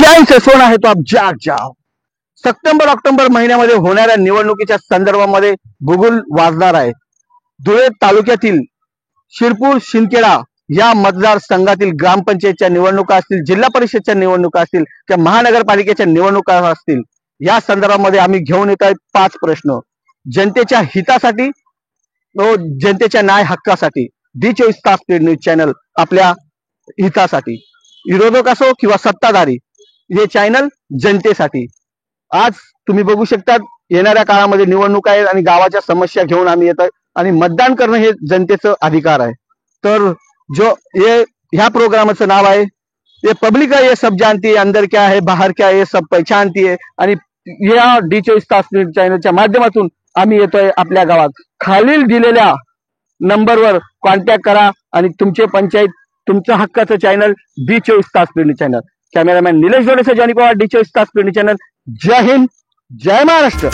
सच्चाई से सोना है तो आप जाग जाओ। सप्टेंबर ऑक्टोबर महिन्यामध्ये होणाऱ्या निवडणुकीच्या संदर्भामध्ये गुगल वाजणार आहे। धुळे तालुक्यातील शिरपूर शिंदखेडा या मतदारसंघातील ग्रामपंचायतच्या निवडणुका असतील, जिल्हा परिषदच्या निवडणुका असतील, किंवा महानगरपालिकेच्या निवडणुका असतील, या संदर्भामध्ये आम्ही घेऊन येत आहेत 5 प्रश्न जनतेच्या हितासाठी व जनतेच्या न्याय हक्कासाठी। D24 पेड न्यूज चॅनल आपल्या हितासाठी, विरोधक असो किंवा सत्ताधारी, हे चॅनल जनतेसाठी। आज तुम्ही बघू शकता येणाऱ्या काळामध्ये निवडणूक आहे आणि गावाच्या समस्या घेऊन आम्ही येतोय आणि मतदान करणं हे जनतेचं अधिकार आहे। तर जो ये ह्या प्रोग्रामाचं नाव आहे ये पब्लिक है ये सब जानती है, अंदर क्या है बाहर क्या है ये सब पहचानती है। आणि या D24 चॅनलच्या माध्यमातून आम्ही येतोय आपल्या गावात। खालील दिलेल्या नंबरवर कॉन्टॅक्ट करा आणि तुमचे पंचायत तुमच्या हक्काचं channel D24 channel. Cameraman Nilesh जोडेसह जॉनी पवार, D24 चॅनल। जय हिंद, जय महाराष्ट्र।